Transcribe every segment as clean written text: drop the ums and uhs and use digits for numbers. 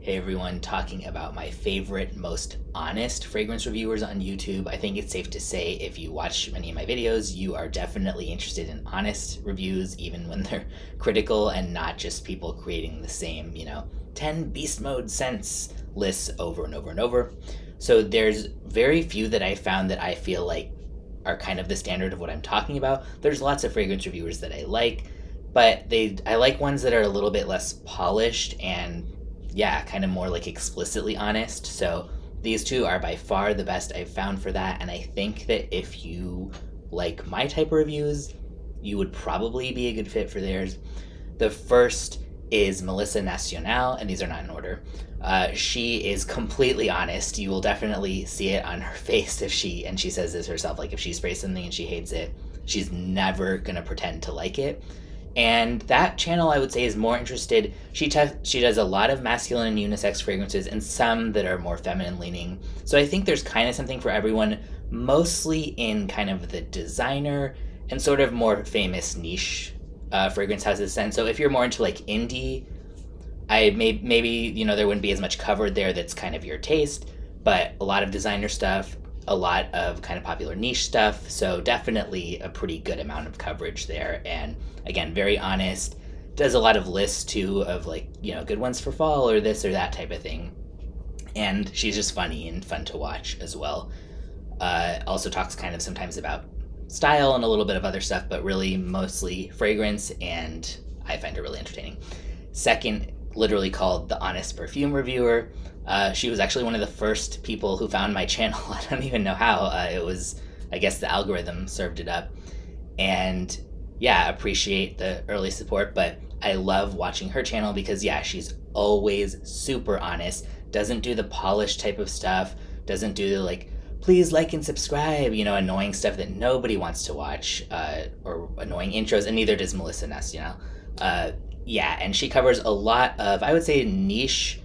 Hey everyone, talking about my favorite, most honest fragrance reviewers on YouTube. I think it's safe to say if you watch many of my videos, you are definitely interested in honest reviews, even when they're critical and not just people creating the same, 10 beast mode scents lists over and over and over. So there's very few that I found that I feel like are kind of the standard of what I'm talking about. There's lots of fragrance reviewers that I like, but I like ones that are a little bit less polished and kind of more like explicitly honest. So these two are by far the best I've found for that. And I think that if you like my type of reviews, you would probably be a good fit for theirs. The first is Melissa Nacional, and these are not in order. She is completely honest. You will definitely see it on her face and she says this herself, like if she sprays something and she hates it, she's never gonna pretend to like it. And that channel, I would say, is more interested. She does a lot of masculine and unisex fragrances and some that are more feminine leaning. So I think there's kind of something for everyone, mostly in kind of the designer and sort of more famous niche fragrance houses sense. So if you're more into like indie, maybe there wouldn't be as much covered there that's kind of your taste, but a lot of designer stuff, a lot of kind of popular niche stuff. So definitely a pretty good amount of coverage there. And again, very honest, does a lot of lists too of like, good ones for fall or this or that type of thing. And she's just funny and fun to watch as well. Also talks kind of sometimes about style and a little bit of other stuff, but really mostly fragrance, and I find her really entertaining. Second, literally called The Honest Perfume Reviewer. She was actually one of the first people who found my channel. I don't even know how. It was, I guess the algorithm served it up. And appreciate the early support, but I love watching her channel because she's always super honest, doesn't do the polished type of stuff, doesn't do the like, please like and subscribe, annoying stuff that nobody wants to watch, or annoying intros, and neither does Melissa Nacional. And she covers a lot of, I would say, niche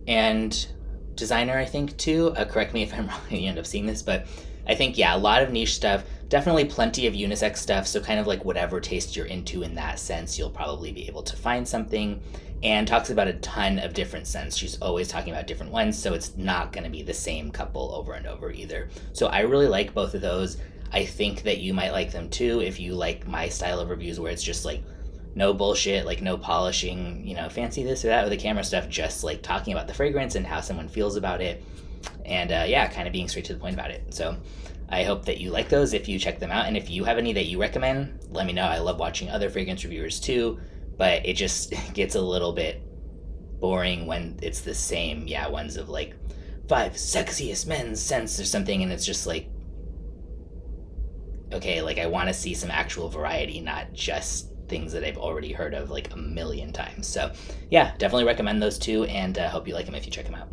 and designer, I think, too. Correct me if I'm wrong, you end up seeing this, but I think, a lot of niche stuff, definitely plenty of unisex stuff, so kind of like whatever taste you're into in that sense, you'll probably be able to find something, and talks about a ton of different scents. She's always talking about different ones, so it's not going to be the same couple over and over either. So I really like both of those. I think that you might like them too if you like my style of reviews where it's just like no bullshit, like no polishing, fancy this or that with the camera stuff, just like talking about the fragrance and how someone feels about it. And kind of being straight to the point about it. So I hope that you like those if you check them out. And if you have any that you recommend, let me know. I love watching other fragrance reviewers too, but it just gets a little bit boring when it's the same, ones of like 5 sexiest men's scents or something. And it's just like, okay, like I want to see some actual variety, not just things that I've already heard of like a million times. So definitely recommend those two, and hope you like them if you check them out.